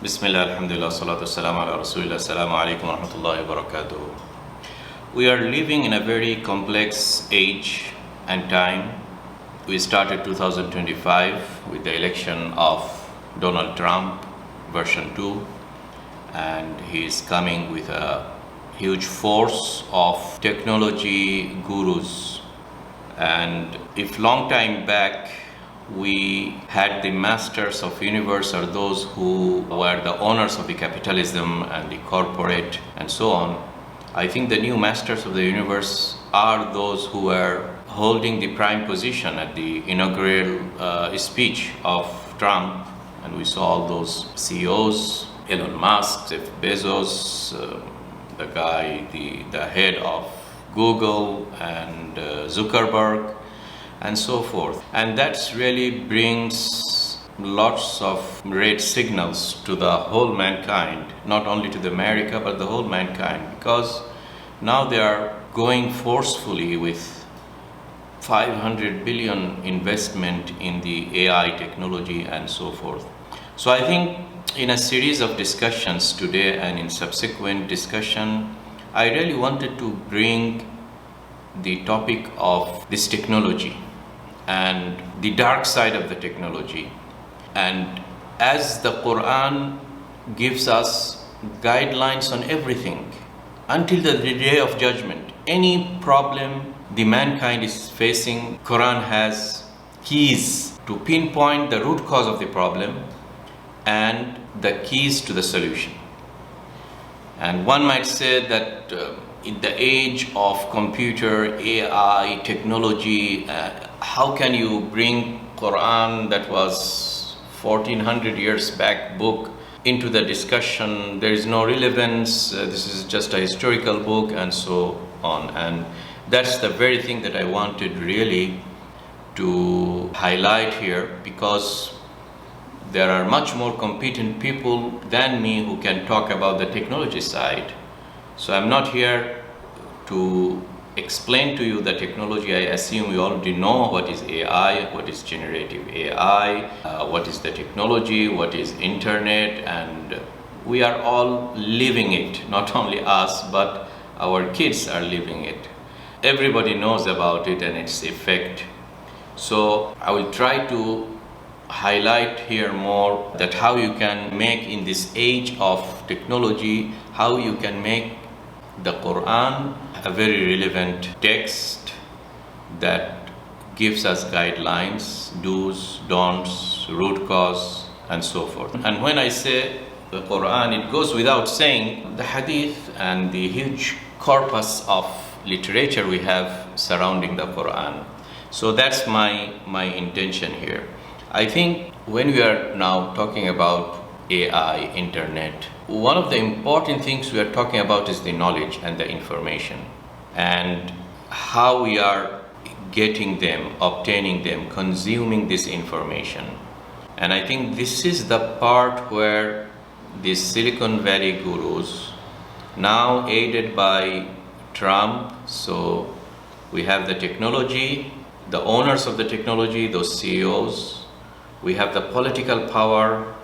Bismillah, alhamdulillah, salatu wassalamu ala rasulillah, assalamu alaikum wa rahmatullahi wa barakatuh. We are living in a very complex age and time. We started 2025 with the election of Donald Trump, version 2, and he is coming with a huge force of technology gurus. And if long time back we had the masters of universe, or those who were the owners of the capitalism and the corporate and so on, I think the new masters of the universe are those who were holding the prime position at the inaugural speech of Trump. And we saw all those CEOs, Elon Musk, Jeff Bezos, the guy, the head of Google, and Zuckerberg, and so forth. And that really brings lots of red signals to the whole mankind, not only to the America, but the whole mankind, because now they are going forcefully with 500 billion investment in the AI technology and so forth. So I think in a series of discussions today and in subsequent discussion, I really wanted to bring the topic of this technology and the dark side of the technology. And as the Quran gives us guidelines on everything until the day of judgment, any problem the mankind is facing, Quran has keys to pinpoint the root cause of the problem and the keys to the solution. And one might say that in the age of computer, AI, technology, how can you bring Quran that was 1400 years back book into the discussion? There is no relevance, this is just a historical book, and so on. And that's the very thing that I wanted really to highlight here, because there are much more competent people than me who can talk about the technology side. So I'm not here to explain to you the technology. I assume you already know what is AI, what is generative AI, what is the technology, what is internet, and we are all living it. Not only us, but our kids are living it. Everybody knows about it and its effect. So I will try to highlight here more that how you can make, in this age of technology, how you can make the Quran a very relevant text that gives us guidelines, do's, don'ts, root cause, and so forth. And when I say the Quran, it goes without saying the hadith and the huge corpus of literature we have surrounding the Quran. So that's my intention here. I think when we are now talking about AI, internet, one of the important things we are talking about is the knowledge and the information, and how we are getting them, obtaining them, consuming this information. And I think this is the part where these Silicon Valley gurus, now aided by Trump, so we have the technology, the owners of the technology, those CEOs, we have the political power,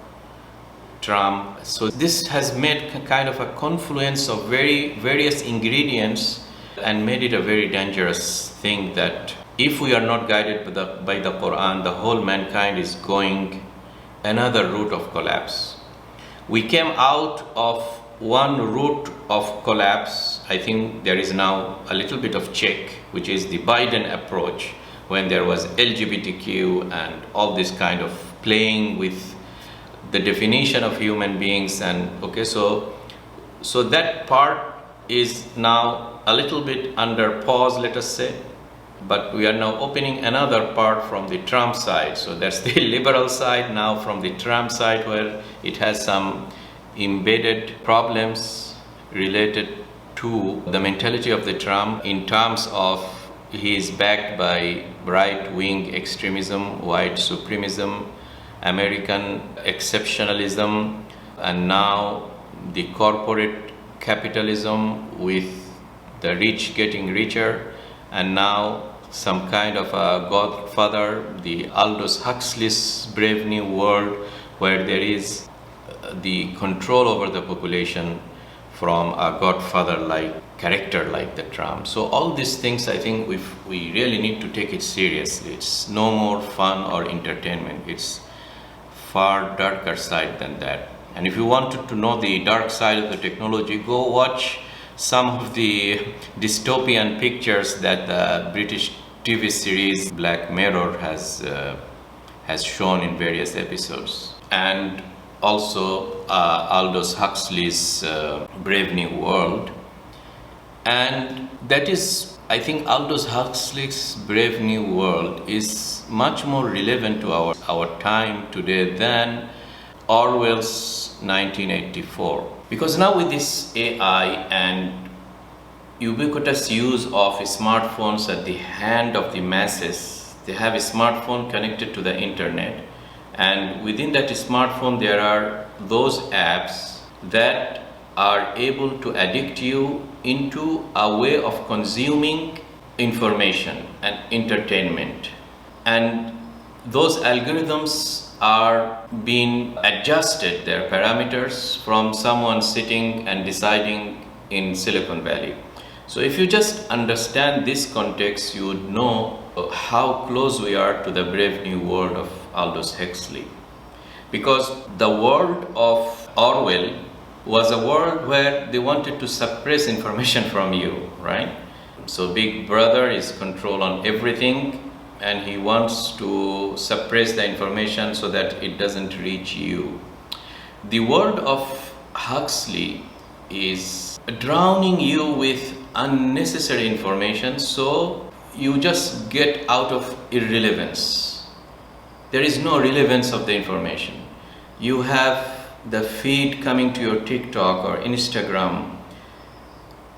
Trump. So this has made kind of a confluence of various ingredients and made it a very dangerous thing, that if we are not guided by the Quran, the whole mankind is going another route of collapse. We came out of one route of collapse. I think there is now a little bit of check, which is the Biden approach, when there was LGBTQ and all this kind of playing with the definition of human beings. And okay, so that part is now a little bit under pause, let us say, but we are now opening another part from the Trump side. So that's the liberal side now from the Trump side, where it has some embedded problems related to the mentality of the Trump, in terms of he is backed by right-wing extremism, white supremacism, American exceptionalism, and now the corporate capitalism with the rich getting richer, and now some kind of a godfather, the Aldous Huxley's Brave New World, where there is the control over the population from a godfather-like character like the Trump. So all these things, I think we really need to take it seriously. It's no more fun or entertainment. It's far darker side than that. And if you wanted to know the dark side of the technology, go watch some of the dystopian pictures that the British TV series Black Mirror has shown in various episodes. And also Aldous Huxley's Brave New World. And that is, I think Aldous Huxley's Brave New World is much more relevant to our time today than Orwell's 1984. Because now with this AI and ubiquitous use of smartphones at the hand of the masses, they have a smartphone connected to the internet, and within that smartphone there are those apps that are able to addict you into a way of consuming information and entertainment. And those algorithms are being adjusted, their parameters, from someone sitting and deciding in Silicon Valley. So if you just understand this context, you would know how close we are to the Brave New World of Aldous Huxley. Because the world of Orwell was a world where they wanted to suppress information from you, right? So Big Brother is control on everything, and he wants to suppress the information so that it doesn't reach you. The world of Huxley is drowning you with unnecessary information, so you just get out of irrelevance. There is no relevance of the information. You have the feed coming to your TikTok or Instagram,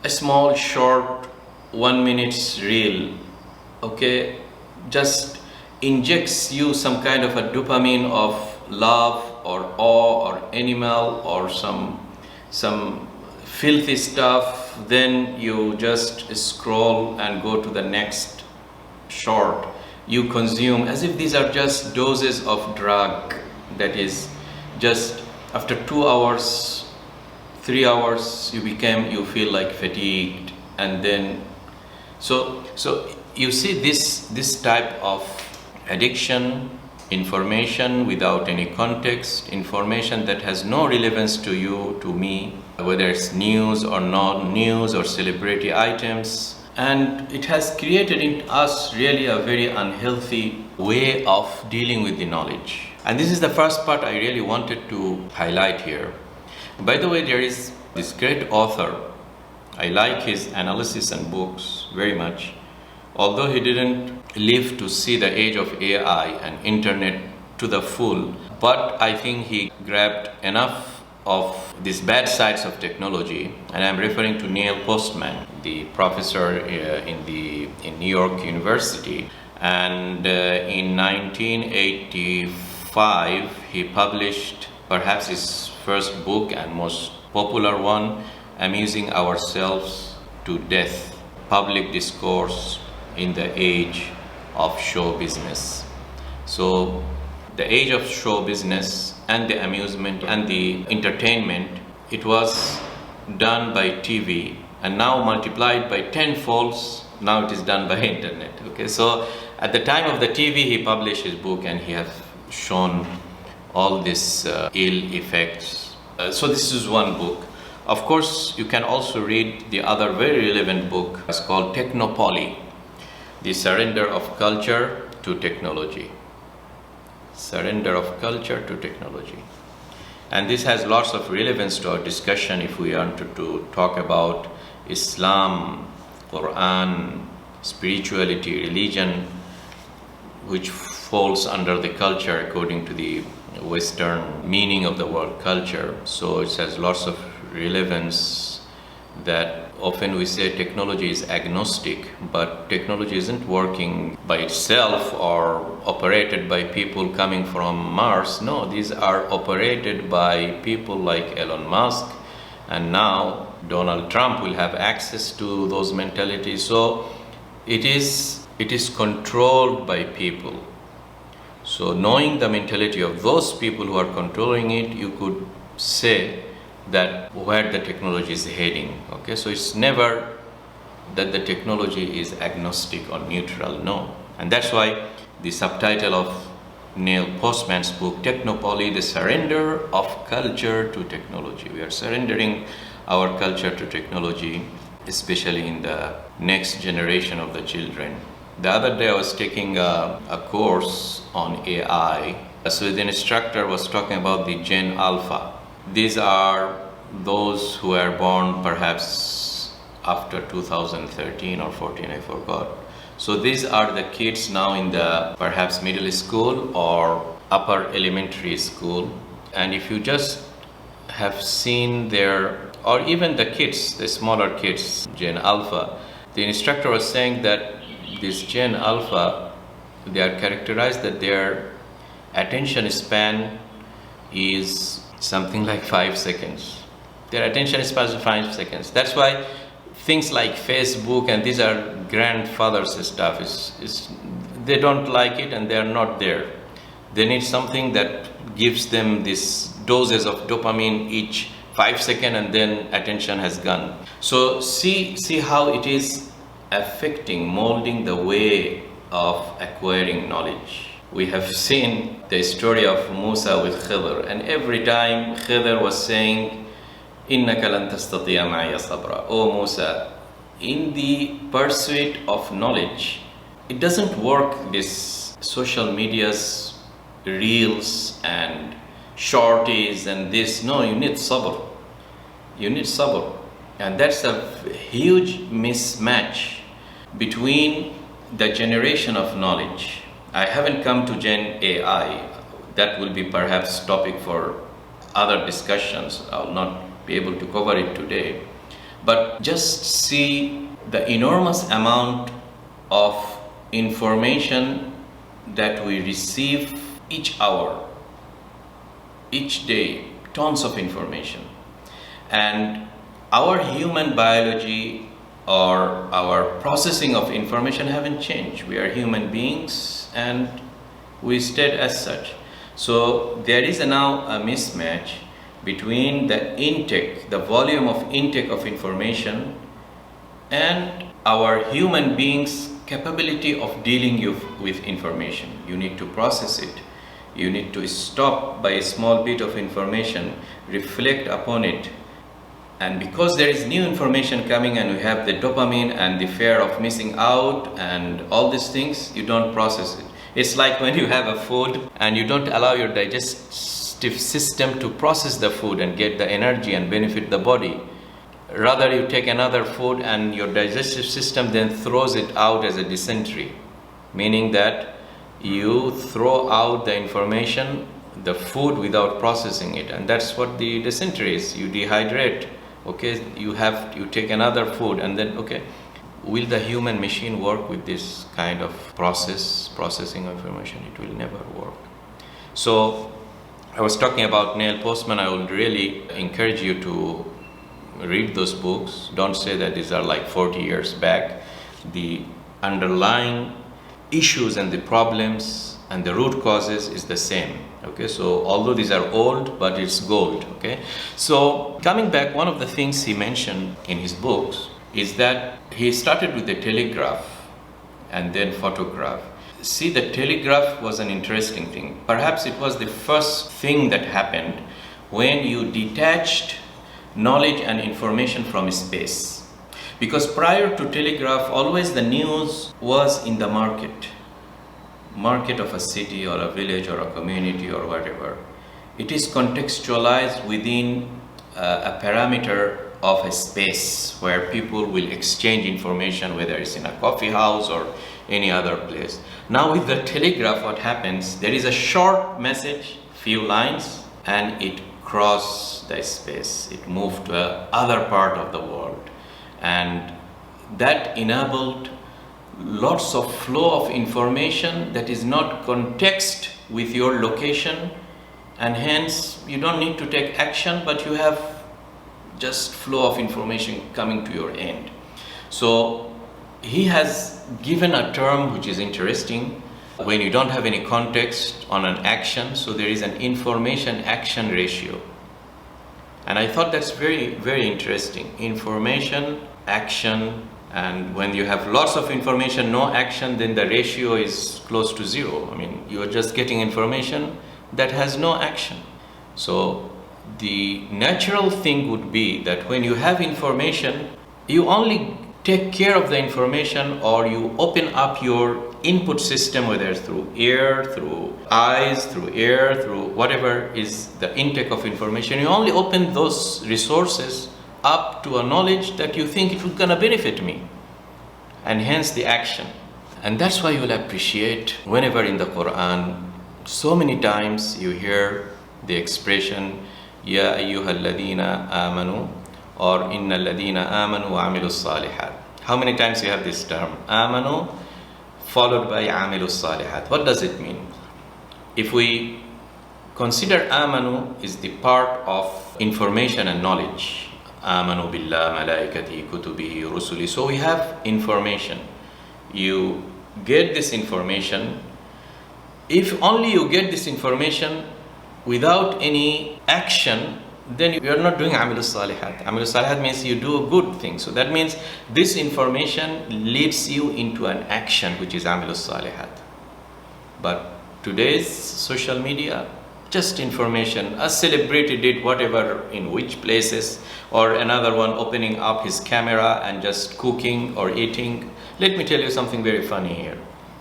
a small short 1 minute reel, okay, just injects you some kind of a dopamine of love or awe or animal or some filthy stuff. Then you just scroll and go to the next short. You consume as if these are just doses of drug that is just after 2 hours, 3 hours, you feel like fatigued, and then so you see this type of addiction, information without any context, information that has no relevance to you, to me, whether it's news or non-news or celebrity items. And it has created in us really a very unhealthy way of dealing with the knowledge. And this is the first part I really wanted to highlight here. By the way, there is this great author. I like his analysis and books very much. Although he didn't live to see the age of AI and internet to the full, but I think he grabbed enough of these bad sides of technology. And I'm referring to Neil Postman, the professor in New York University. And in 1985, he published perhaps his first book and most popular one, Amusing Ourselves to Death, Public Discourse in the Age of Show Business. So the age of show business and the amusement and the entertainment, it was done by TV, and now multiplied by 10 folds, now it is done by internet. Okay, so at the time of the TV, he published his book and he has shown all these ill effects. So this is one book. Of course, you can also read the other very relevant book. It's called Technopoly, The Surrender of Culture to Technology. Surrender of Culture to Technology. And this has lots of relevance to our discussion if we wanted to talk about Islam, Quran, spirituality, religion, which falls under the culture according to the Western meaning of the word culture. So it has lots of relevance that often we say technology is agnostic, but technology isn't working by itself or operated by people coming from Mars. No, these are operated by people like Elon Musk, and now Donald Trump will have access to those mentalities. So it is controlled by people. So knowing the mentality of those people who are controlling it, you could say that where the technology is heading. Okay, so it's never that the technology is agnostic or neutral, no. And that's why the subtitle of Neil Postman's book, Technopoly, the surrender of culture to technology. We are surrendering our culture to technology, especially in the next generation of the children. The other day I was taking a course on AI. So the instructor was talking about the Gen Alpha. These are those who are born perhaps after 2013 or 14, I forgot. So these are the kids now in the perhaps middle school or upper elementary school. And if you just have seen their, or even the kids, the smaller kids, Gen Alpha, the instructor was saying that this Gen Alpha, they are characterized that their attention span is something like 5 seconds. Their attention span is 5 seconds. That's why things like Facebook and these are grandfather's stuff, they don't like it and they are not there. They need something that gives them this doses of dopamine each 5 seconds and then attention has gone. So see how it is affecting, molding the way of acquiring knowledge. We have seen the story of Musa with Khidr, and every time Khidr was saying, إِنَّكَ لَن تَسْتَطِيعَ مَعِيَ صَبْرًا. Oh Musa, in the pursuit of knowledge, it doesn't work this social media's reels and shorties and this. No, you need sabr. You need sabr. And that's a huge mismatch between the generation of knowledge. I haven't come to Gen AI. That will be perhaps topic for other discussions. I'll not be able to cover it today. But just see the enormous amount of information that we receive each hour, each day, tons of information. And our human biology or our processing of information haven't changed. We are human beings and we stayed as such. So there is now a mismatch between the intake, the volume of intake of information, and our human beings' capability of dealing with information. You need to process it. You need to stop by a small bit of information, reflect upon it. And because there is new information coming and we have the dopamine and the fear of missing out and all these things, you don't process it. It's like when you have a food and you don't allow your digestive system to process the food and get the energy and benefit the body. Rather, you take another food and your digestive system then throws it out as a dysentery, meaning that you throw out the information, the food, without processing it. And that's what the dysentery is. You dehydrate. Okay, you take another food and then, okay, will the human machine work with this kind of processing of information? It will never work. So I was talking about Neil Postman. I would really encourage you to read those books. Don't say that these are like 40 years back. The underlying issues and the problems and the root causes is the same. Okay, so although these are old, but it's gold. Okay, so coming back, one of the things he mentioned in his books is that he started with the telegraph and then photograph. See, the telegraph was an interesting thing. Perhaps it was the first thing that happened when you detached knowledge and information from space. Because prior to telegraph, always the news was in the market of a city or a village or a community or whatever. It is contextualized within a parameter of a space where people will exchange information, whether it's in a coffee house or any other place. Now with the telegraph, what happens, there is a short message, few lines, and it crosses the space. It moved to another part of the world. And that enabled lots of flow of information that is not context with your location, and hence you don't need to take action, but you have just flow of information coming to your end. So he has given a term which is interesting when you don't have any context on an action. So there is an information action ratio. And I thought that's very, very interesting. Information, action, and when you have lots of information, no action, then the ratio is close to zero. I mean, you are just getting information that has no action. So the natural thing would be that when you have information, you only take care of the information, or you open up your input system, whether it's through ear, through eyes, through air, through whatever is the intake of information. You only open those resources up to a knowledge that you think it was gonna benefit me, and hence the action. And that's why you'll appreciate whenever in the Quran, so many times you hear the expression Ya ayyuhal ladina amanu, or inna alladhina amanu wa amilus salihat. How many times you have this term amanu followed by amilus salihat? What does it mean? If we consider amanu is the part of information and knowledge, amanu billah malaikati kutubihi rusuli, so we have information. You get this information. If only you get this information without any action, then you are not doing amilus salihat. Amilus salihat means you do a good thing. So that means this information leads you into an action, which is amilus salihat. But today's social media, just information. A celebrity did whatever in which places, or another one opening up his camera and just cooking or eating. Let me tell you something very funny here.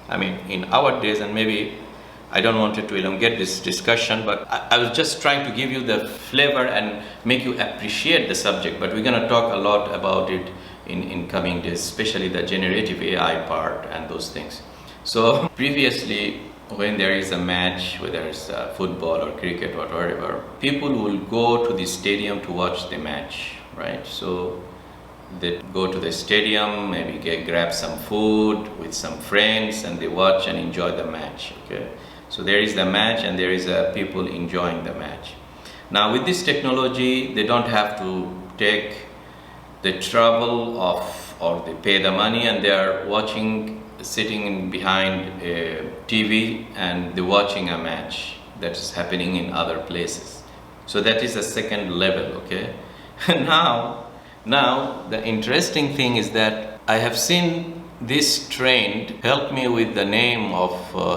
I mean, in our days, and maybe I don't want to elongate this discussion, but I was just trying to give you the flavor and make you appreciate the subject. But we're going to talk a lot about it in coming days, especially the generative AI part and those things. So previously, when there is a match, whether it's football or cricket or whatever, people will go to the stadium to watch the match, right? So they go to the stadium, maybe grab some food with some friends, and they watch and enjoy the match, okay? So there is the match, and there is people enjoying the match. Now with this technology, they don't have to take the trouble of, or they pay the money, and they are watching, sitting behind a TV, and they're watching a match that is happening in other places. So that is a second level, okay? Now the interesting thing is that I have seen this trend help me with the name of,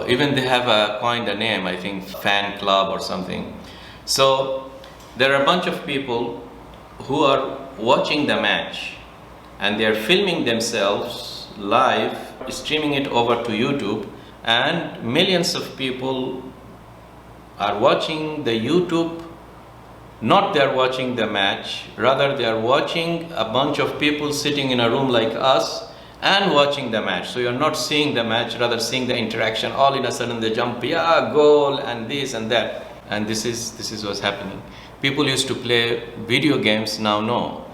even they have coined a name, I think fan club or something. So there are a bunch of people who are watching the match, and they are filming themselves live, streaming it over to YouTube, and millions of people are watching the YouTube. Not they are watching the match, rather they are watching a bunch of people sitting in a room like us and watching the match. So you're not seeing the match, rather seeing the interaction. All in a sudden they jump, yeah, goal, and this and that. And this is what's happening. People used to play video games, now no.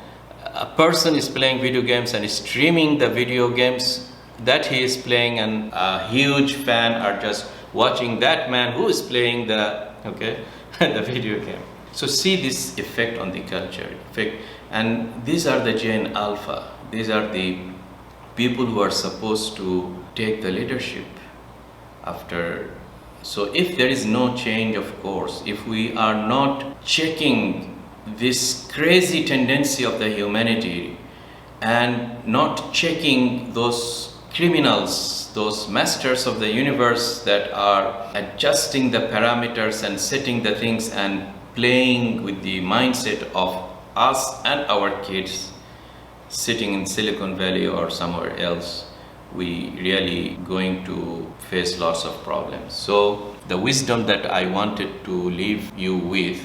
A person is playing video games and is streaming the video games that he is playing, and a huge fan are just watching that man who is playing the video game. So see this effect on the culture, and these are the Gen Alpha. These are the people who are supposed to take the leadership after. So if there is no change, of course, if we are not checking this crazy tendency of the humanity and not checking those criminals, those masters of the universe that are adjusting the parameters and setting the things and playing with the mindset of us and our kids sitting in Silicon Valley or somewhere else, we really going to face lots of problems. So the wisdom that I wanted to leave you with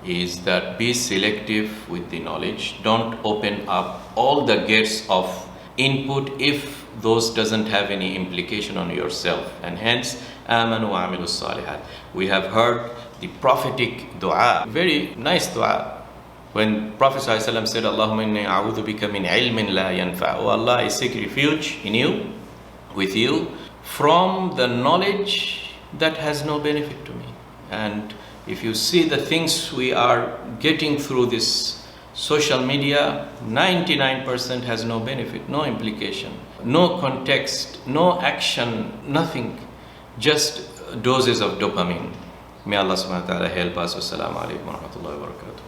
is that be selective with the knowledge. Don't open up all the gates of input if those doesn't have any implication on yourself, and hence amanu wa amilus salihat. We have heard the prophetic dua, very nice dua. When Prophet ﷺ said, Allahumma inni a'udhu bika min ilmin la yanfa'. Oh Allah, I seek refuge in you, with you, from the knowledge that has no benefit to me. And if you see the things we are getting through this social media, 99% has no benefit, no implication, no context, no action, nothing, just doses of dopamine. May Allah subhanahu wa ta'ala help us. Wassalamu alaikum wa rahmatullahi wa barakatuh.